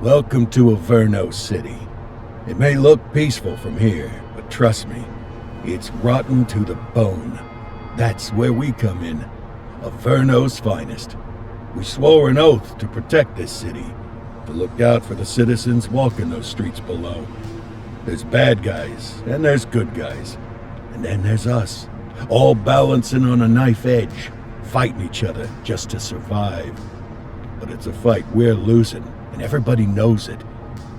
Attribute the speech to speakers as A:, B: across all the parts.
A: Welcome to Averno City. It may look peaceful from here, but trust me, it's rotten to the bone. That's where we come in. Averno's finest. We swore an oath to protect this city, to look out for the citizens walking those streets below. There's bad guys, and there's good guys. And then there's us, all balancing on a knife edge, fighting each other just to survive. But it's a fight we're losing, and everybody knows it.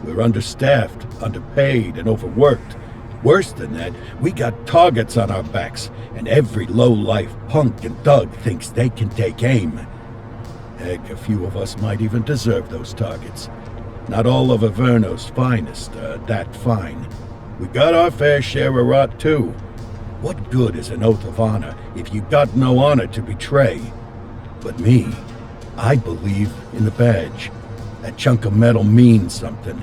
A: We're understaffed, underpaid, and overworked. Worse than that, we got targets on our backs, and every low-life punk and thug thinks they can take aim. Heck, a few of us might even deserve those targets. Not all of Averno's finest are that fine. We got our fair share of rot, too. What good is an oath of honor if you got no honor to betray? But me, I believe in the badge. That chunk of metal means something.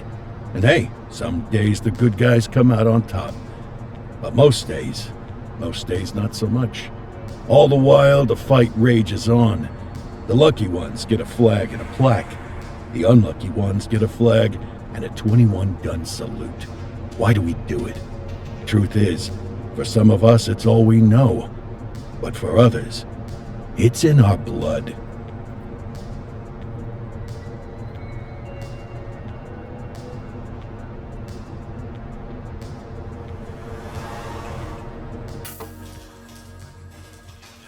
A: And hey, some days the good guys come out on top. But most days not so much. All the while, the fight rages on. The lucky ones get a flag and a plaque. The unlucky ones get a flag and a 21-gun salute. Why do we do it? Truth is, for some of us it's all we know. But for others, it's in our blood.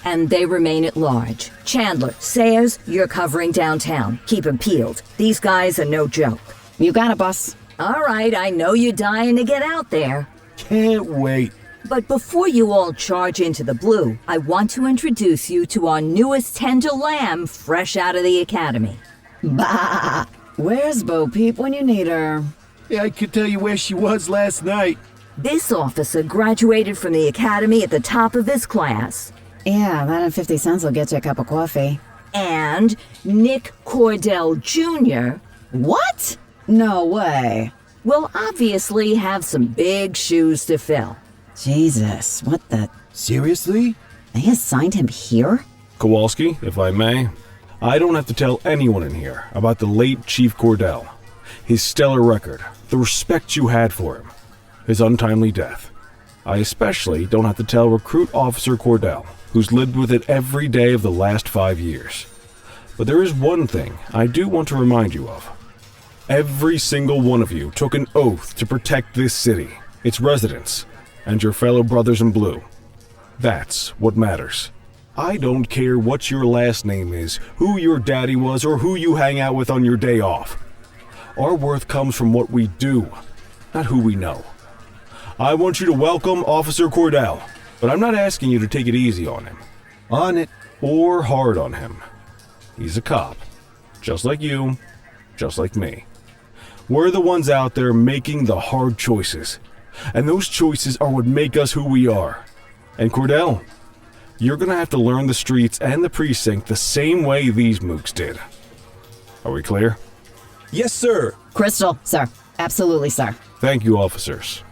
B: And they remain at large. Chandler, Sayers, you're covering downtown. Keep 'em peeled. These guys are no joke.
C: You got it, boss.
B: All right, I know you're dying to get out there.
A: Can't wait.
B: But before you all charge into the blue, I want to introduce you to our newest tender lamb fresh out of the academy.
C: Bah! Where's Bo Peep when you need her?
A: Yeah, I could tell you where she was last night.
B: This officer graduated from the academy at the top of his class.
C: Yeah, that and 50 cents will get you a cup of coffee.
B: And Nick Cordell Jr.
C: What? No way.
B: will obviously have some big shoes to fill.
C: Jesus, what the...
A: Seriously?
C: They assigned him here?
D: Kowalski, if I may, I don't have to tell anyone in here about the late Chief Cordell, his stellar record, the respect you had for him, his untimely death. I especially don't have to tell Recruit Officer Cordell, who's lived with it every day of the last 5 years. But there is one thing I do want to remind you of. Every single one of you took an oath to protect this city, its residents, and your fellow brothers in blue. That's what matters. I don't care what your last name is, who your daddy was, or who you hang out with on your day off. Our worth comes from what we do, not who we know. I want you to welcome Officer Cordell, but I'm not asking you to take it easy on him.
A: On it.
D: Or hard on him. He's a cop. Just like you, just like me. We're the ones out there making the hard choices. And those choices are what make us who we are. And Cordell, you're gonna have to learn the streets and the precinct the same way these mooks did. Are we clear?
E: Yes, sir.
C: Crystal, sir. Absolutely, sir.
D: Thank you, officers.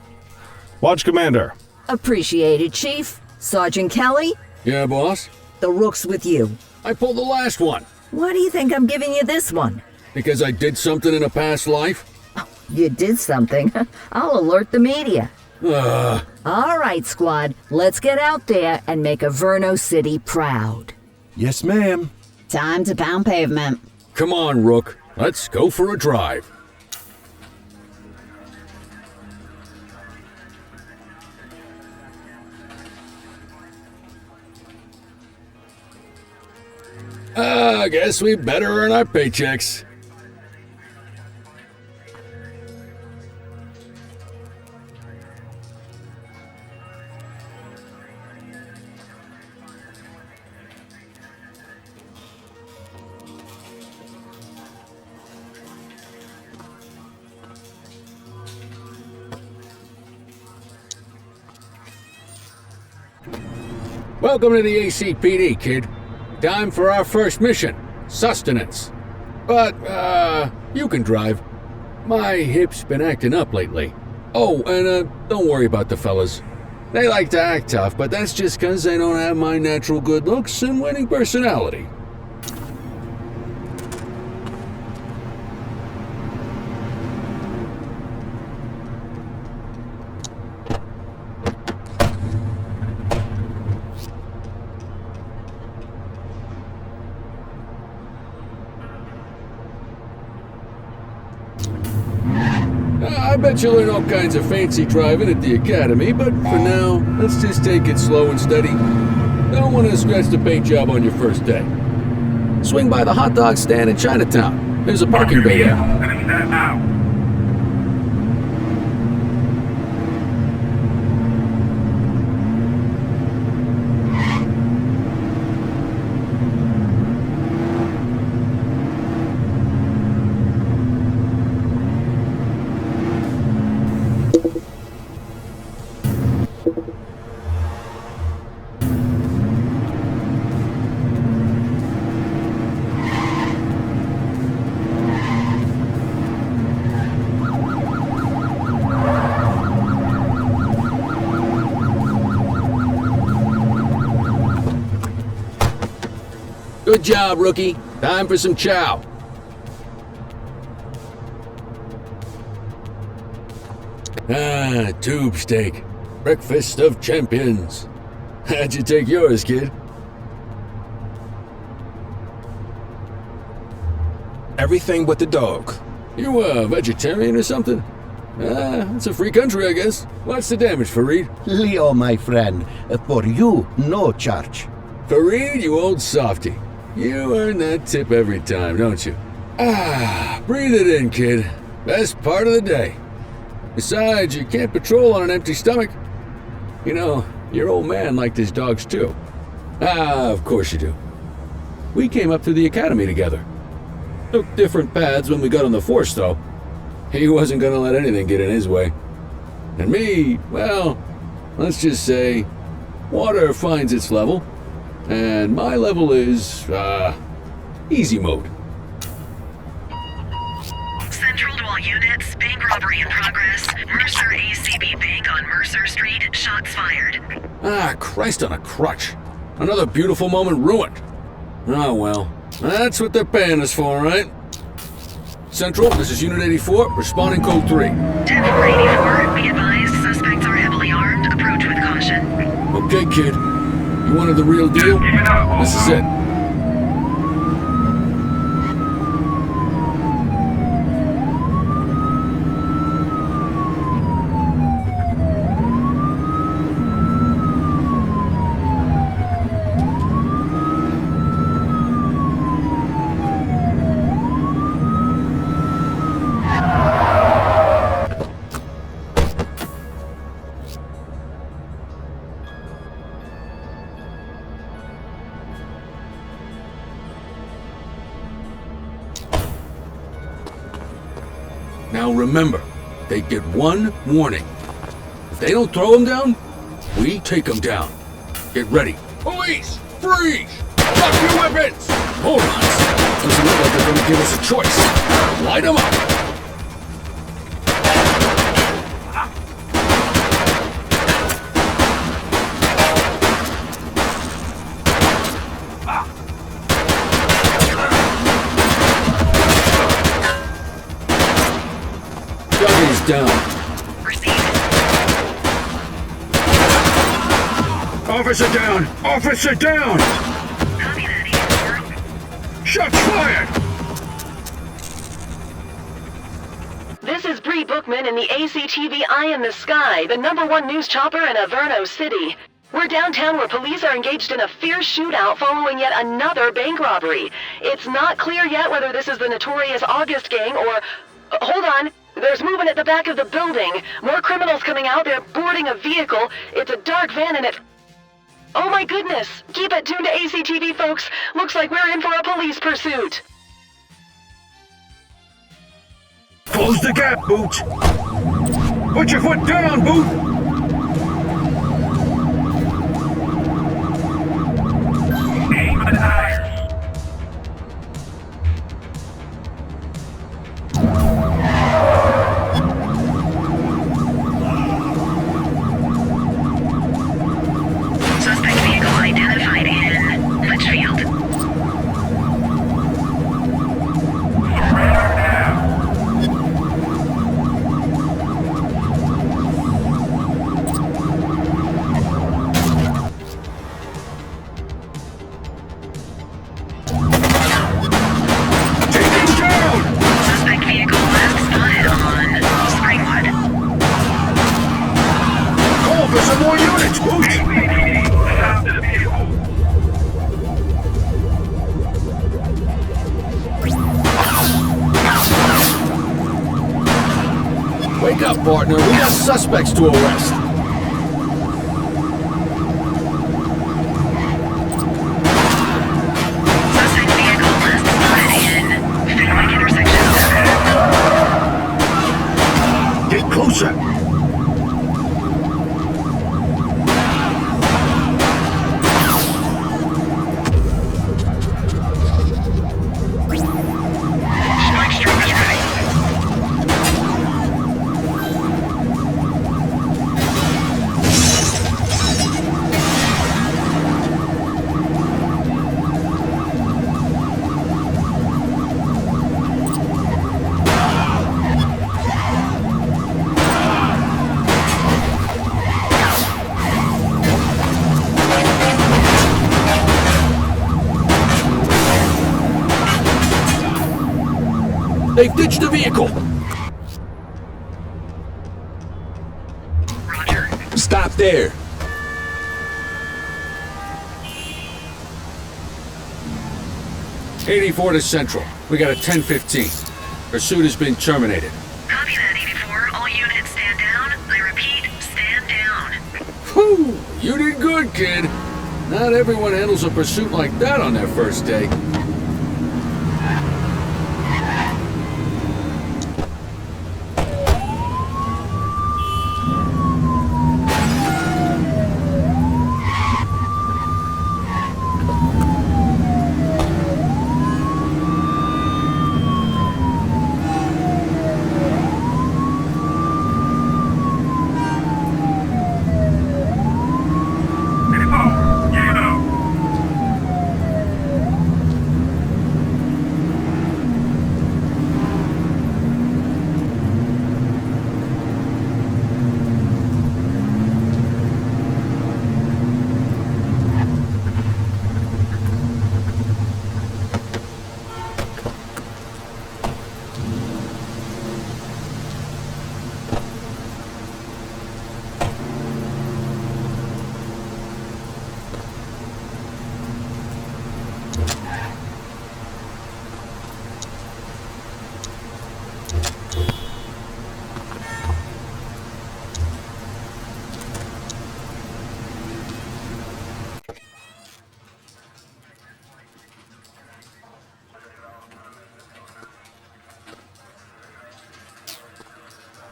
D: Watch Commander.
B: Appreciated, Chief. Sergeant Kelly,
F: Yeah, boss?
B: the rook's with you.
F: I pulled the last one
B: Why do you think I'm giving you this one?
F: because I did something in a past life.
B: You did something. I'll alert the media. All right, squad. Let's get out there and make Averno City proud.
A: Yes, ma'am.
C: Time to pound pavement.
F: Come on, Rook. Let's go for a drive. I guess we better earn our paychecks. Welcome to the ACPD, kid. Time for our first mission, sustenance. But, you can drive. My hip's been acting up lately. Oh, and, don't worry about the fellas. They like to act tough, but that's just 'cause they don't have my natural good looks and winning personality. I bet you'll learn all kinds of fancy driving at the academy, but for now, let's just take it slow and steady. Don't want to scratch the paint job on your first day. Swing by the hot dog stand in Chinatown. There's a parking bay there. Good job, rookie. Time for some chow. Tube steak. Breakfast of champions. How'd you take yours, kid?
E: Everything but the dog.
F: You a vegetarian or something? It's a free country, I guess. What's the damage, Fareed?
G: Leo, my friend, for you, no charge.
F: Fareed, you old softy. You earn that tip every time, don't you? Breathe it in, kid. Best part of the day. Besides, you can't patrol on an empty stomach. You know, your old man liked his dogs too. Of course you do. We came up through the academy together. Took different paths when we got on the force, though. He wasn't gonna let anything get in his way. And me, well, let's just say, water finds its level. And my level is, easy mode.
H: Central to all units, bank robbery in progress. Mercer ACB Bank on Mercer Street, shots fired.
F: Christ on a crutch. Another beautiful moment ruined. Oh well, that's what they're paying us for, right? Central, this is Unit 84, responding code 3.
H: 10-484, be advised, suspects are heavily armed, approach with caution.
F: Okay, kid. You wanted the real deal? This is it. Now remember, they get one warning. If they don't throw them down, we take them down. Get ready. Police! Freeze! Drop your weapons! Morons! Doesn't look like they're gonna give us a choice. Light them up! Down.
H: Proceed.
F: Officer down! Officer down!
H: Copy that, 84.
F: Shots fired!
I: This is Bree Bookman in the ACTV Eye in the Sky, the #1 news chopper in Averno City. We're downtown where police are engaged in a fierce shootout following yet another bank robbery. It's not clear yet whether this is the notorious August gang or... hold on. There's movement at the back of the building. More criminals coming out. They're boarding a vehicle. It's a dark van and it... oh my goodness! Keep it tuned to ACTV, folks. Looks like we're in for a police pursuit.
F: Close the gap, Boot! Put your foot down, Boot! Aim for the tires.
H: Suspect vehicle identified in Litchfield.
F: Wake up, partner. We got suspects to arrest.
H: Suspect vehicle last spotted in Fenwick intersection.
A: Get closer!
H: Strike stroke is ready.
F: They've ditched the vehicle.
H: Roger.
E: Stop there.
F: '84 to Central. We got a 10:15. Pursuit has been terminated.
H: Copy that, 84. All units stand down. I repeat, stand down.
F: Whew! You did good, kid. Not everyone handles a pursuit like that on their first day.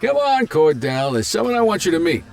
F: Come on, Cordell. There's someone I want you to meet.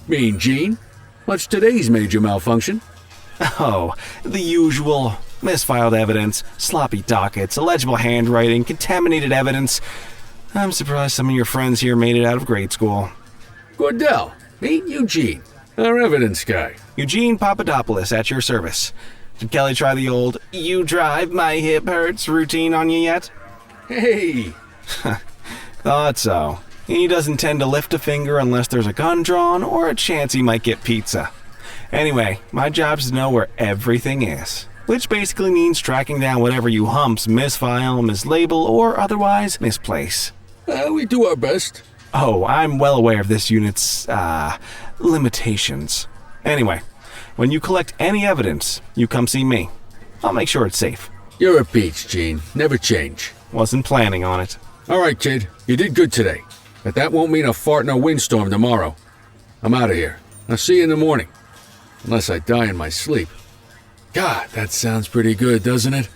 F: Mean Gene? What's today's major malfunction?
D: Oh, the usual. Misfiled evidence, sloppy dockets, illegible handwriting, contaminated evidence. I'm surprised some of your friends here made it out of grade school.
F: Cordell, meet Eugene, our evidence guy.
D: Eugene Papadopoulos at your service. Did Kelly try the old "you drive, my hip hurts" routine on you yet?
F: Hey!
D: Thought so. He doesn't tend to lift a finger unless there's a gun drawn or a chance he might get pizza. Anyway, my job's to know where everything is, which basically means tracking down whatever you humps misfile, mislabel, or otherwise misplace.
F: We do our best.
D: Oh, I'm well aware of this unit's, limitations. Anyway, when you collect any evidence, you come see me. I'll make sure it's safe.
F: You're a peach, Gene. Never change.
D: Wasn't planning on it.
F: All right, kid. You did good today. But that won't mean a fart in a windstorm tomorrow. I'm out of here. I'll see you in the morning. Unless I die in my sleep. God, that sounds pretty good, doesn't it?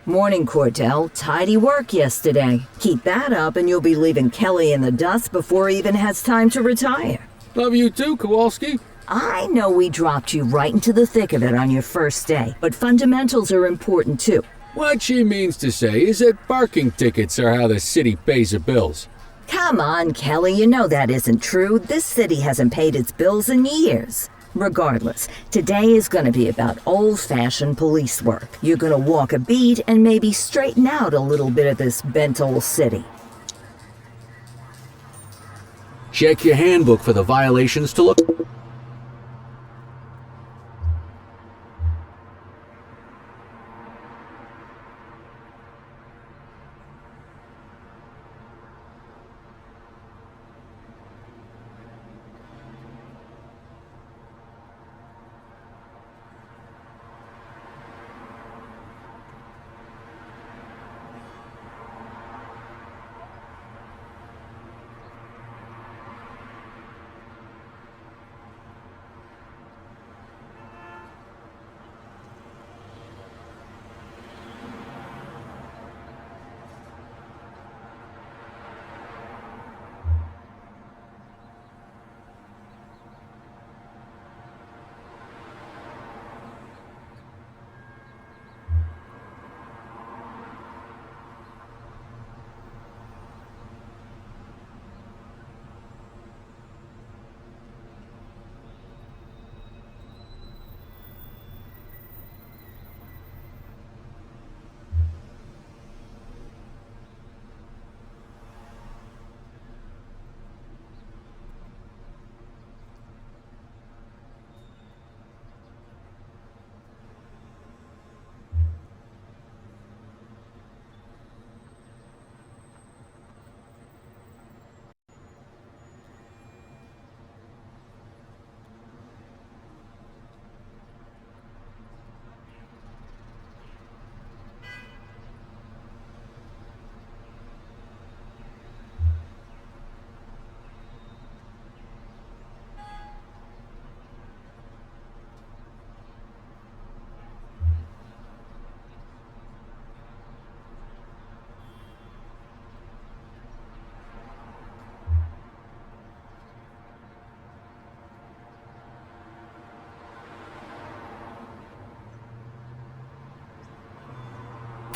B: Morning, Cordell. Tidy work yesterday. Keep that up and you'll be leaving Kelly in the dust before he even has time to retire.
F: Love you too, Kowalski.
B: I know we dropped you right into the thick of it on your first day, but fundamentals are important too.
F: What she means to say is that parking tickets are how the city pays the bills.
B: Come on, Kelly, you know that isn't true. This city hasn't paid its bills in years. Regardless, today is going to be about old-fashioned police work. You're going to walk a beat and maybe straighten out a little bit of this bent old city.
F: Check your handbook for the violations to look.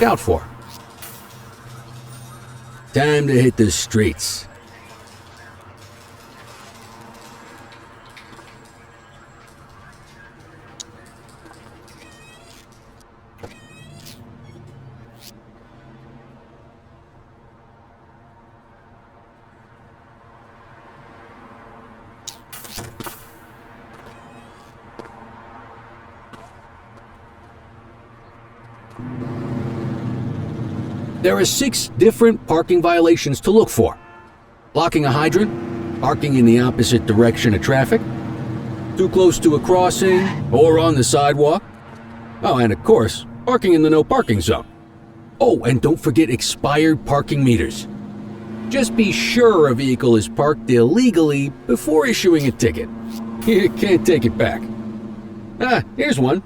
F: Out for. Time to hit the streets. There are 6 different parking violations to look for. Blocking a hydrant, parking in the opposite direction of traffic, too close to a crossing or on the sidewalk. Oh, and of course, parking in the no parking zone. Oh, and don't forget expired parking meters. Just be sure a vehicle is parked illegally before issuing a ticket. You can't take it back. Ah, here's one.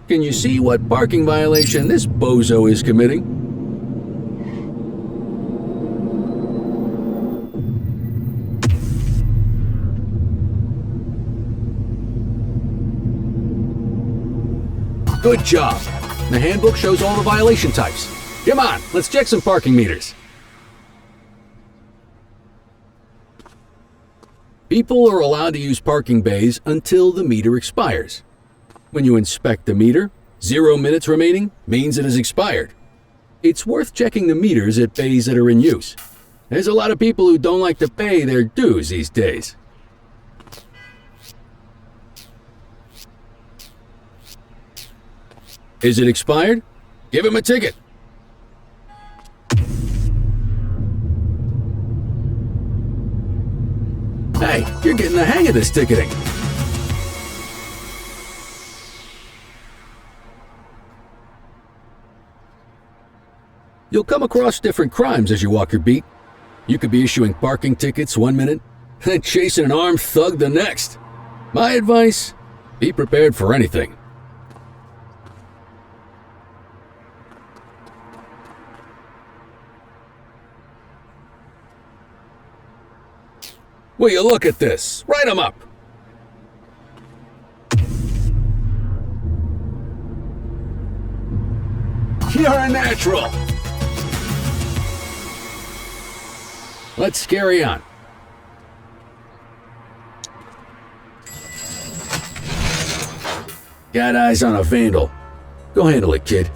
F: Can you see what parking violation this bozo is committing? Good job. The handbook shows all the violation types. Come on, let's check some parking meters. People are allowed to use parking bays until the meter expires. When you inspect the meter, 0 minutes remaining means it has expired. It's worth checking the meters at bays that are in use. There's a lot of people who don't like to pay their dues these days. Is it expired? Give him a ticket. Hey, you're getting the hang of this ticketing. You'll come across different crimes as you walk your beat. You could be issuing parking tickets 1 minute and chasing an armed thug the next. My advice, be prepared for anything. Will you look at this? Write 'em up. You're a natural. Let's carry on. Got eyes on a vandal. Go handle it, kid.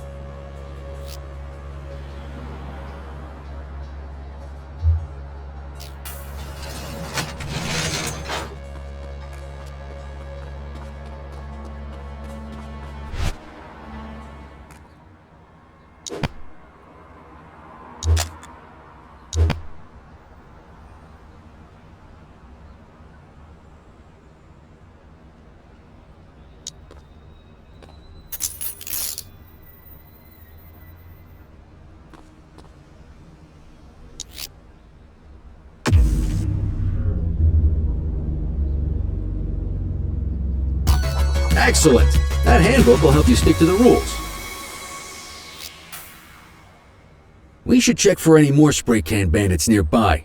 F: Excellent! That handbook will help you stick to the rules. We should check for any more spray can bandits nearby.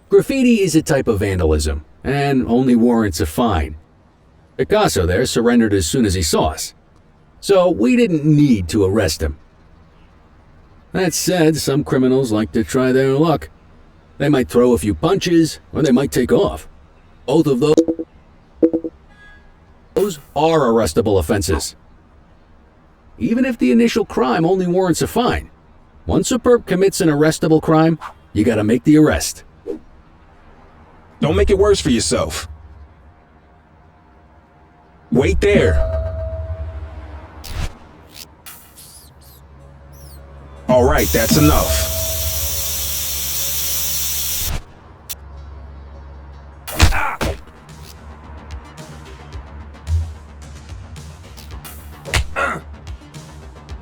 F: Graffiti is a type of vandalism, and only warrants a fine. Picasso there surrendered as soon as he saw us, so we didn't need to arrest him. That said, some criminals like to try their luck. They might throw a few punches, or they might take off. Both of those are arrestable offenses. Even if the initial crime only warrants a fine, once a perp commits an arrestable crime, you gotta make the arrest.
E: Don't make it worse for yourself. Wait there. All right, that's enough.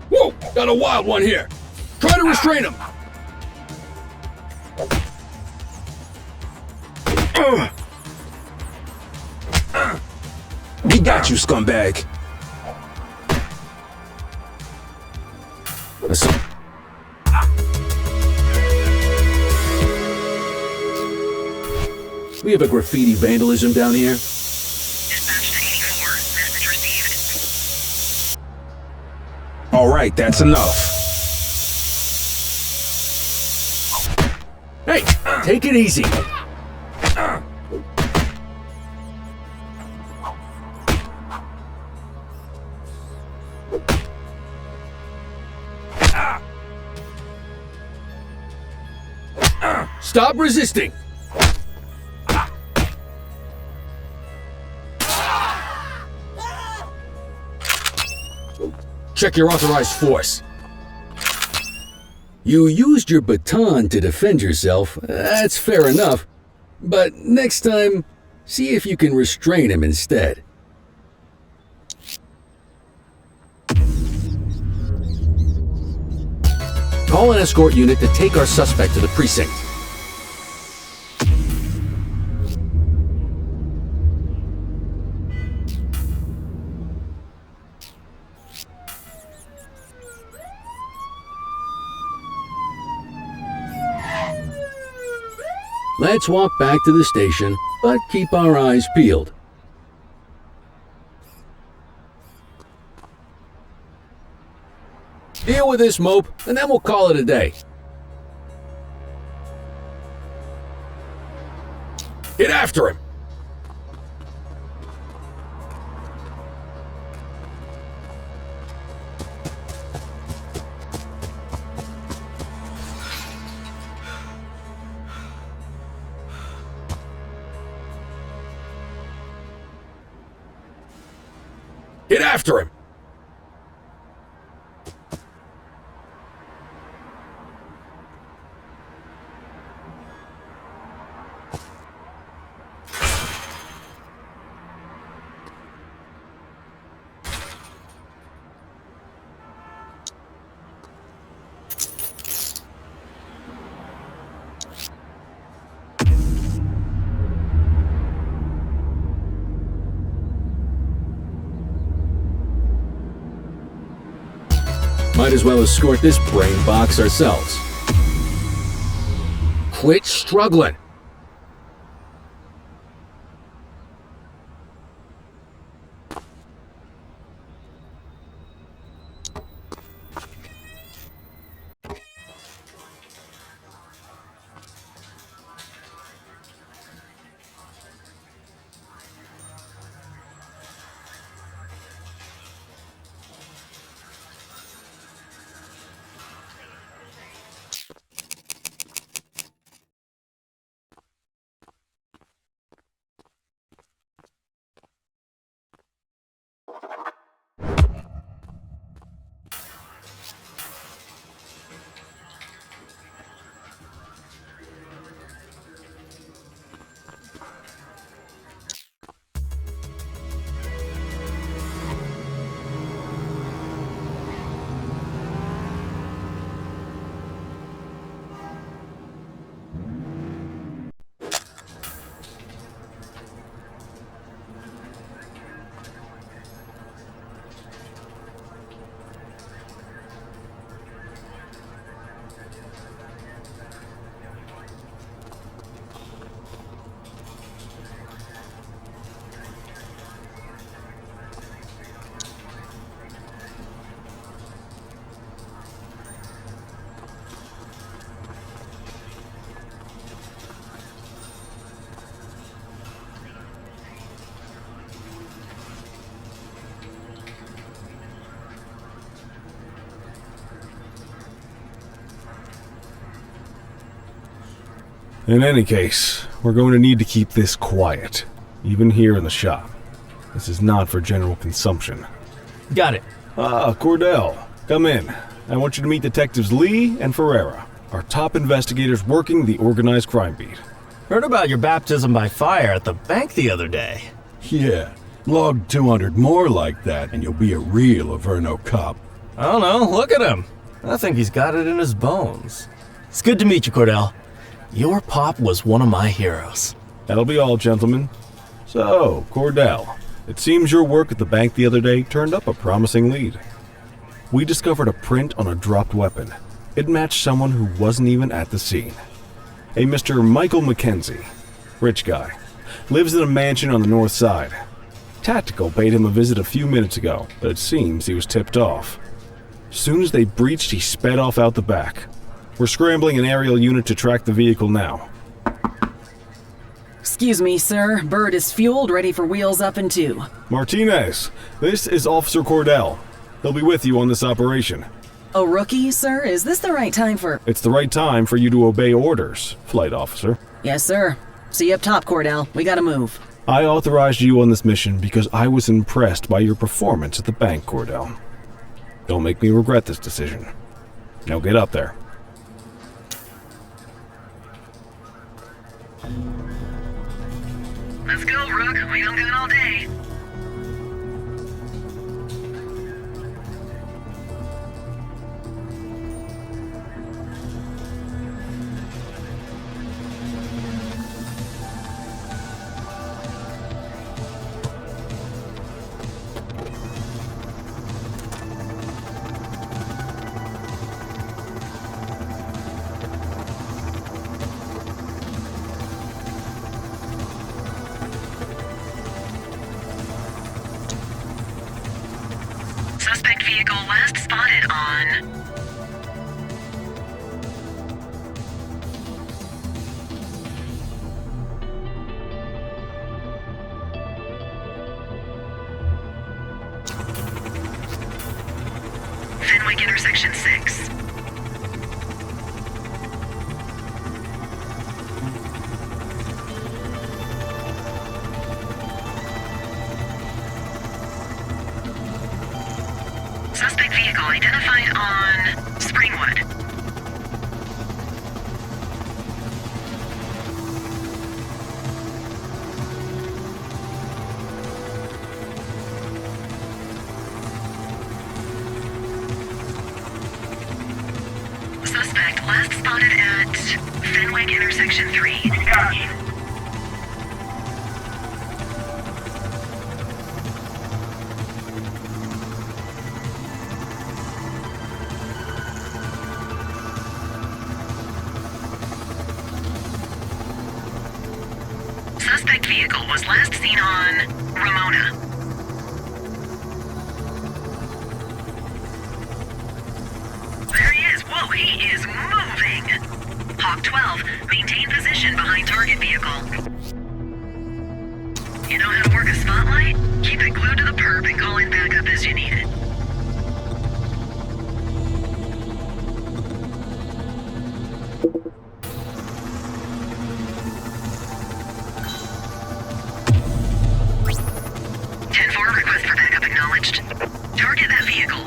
F: Whoa! Got a wild one here. Try to restrain him.
E: We got you, scumbag.
F: We have a graffiti vandalism down here.
H: Dispatch to 84. Message received.
E: All right, that's enough.
F: Hey, take it easy. Stop resisting. Check your authorized force. You used your baton to defend yourself. That's fair enough. But next time, see if you can restrain him instead. Call an escort unit to take our suspect to the precinct. Let's walk back to the station, but keep our eyes peeled. Deal with this mope, and then we'll call it a day. Get after him! Get after him! Might as well escort this brain box ourselves. Quit struggling.
D: In any case, we're going to need to keep this quiet, even here in the shop. This is not for general consumption.
J: Got it.
D: Ah, Cordell, come in. I want you to meet Detectives Lee and Ferreira, our top investigators working the organized crime beat.
J: Heard about your baptism by fire at the bank the other day.
A: Yeah, log 200 more like that and you'll be a real Averno cop.
J: I don't know, look at him. I think he's got it in his bones. It's good to meet you, Cordell. Your pop was one of my heroes.
D: That'll be all, gentlemen. So, Cordell, it seems your work at the bank the other day turned up a promising lead. We discovered a print on a dropped weapon. It matched someone who wasn't even at the scene. A Mr. Michael McKenzie, rich guy, lives in a mansion on the north side. Tactical paid him a visit a few minutes ago, but it seems he was tipped off. Soon as they breached, he sped off out the back. We're scrambling an aerial unit to track the vehicle now.
C: Excuse me, sir. Bird is fueled, ready for wheels up in 2.
D: Martinez, this is Officer Cordell. He'll be with you on this operation.
C: A rookie, sir? Is this the right time for...
D: It's the right time for you to obey orders, flight officer.
C: Yes, sir. See you up top, Cordell. We gotta move.
D: I authorized you on this mission because I was impressed by your performance at the bank, Cordell. Don't make me regret this decision. Now get up there.
H: Let's go, Rook. We don't got all day. Suspect vehicle last spotted on... Fenwick intersection 6. Suspect vehicle identified on Springwood. Suspect last spotted at Fenwick intersection 3. Suspect vehicle was last seen on Ramona. There he is. Whoa, he is moving. Hawk 12, maintain position behind target vehicle. You know how to work a spotlight? Keep it glued to the perp and call in backup as you need it. Request for backup acknowledged. Target that vehicle.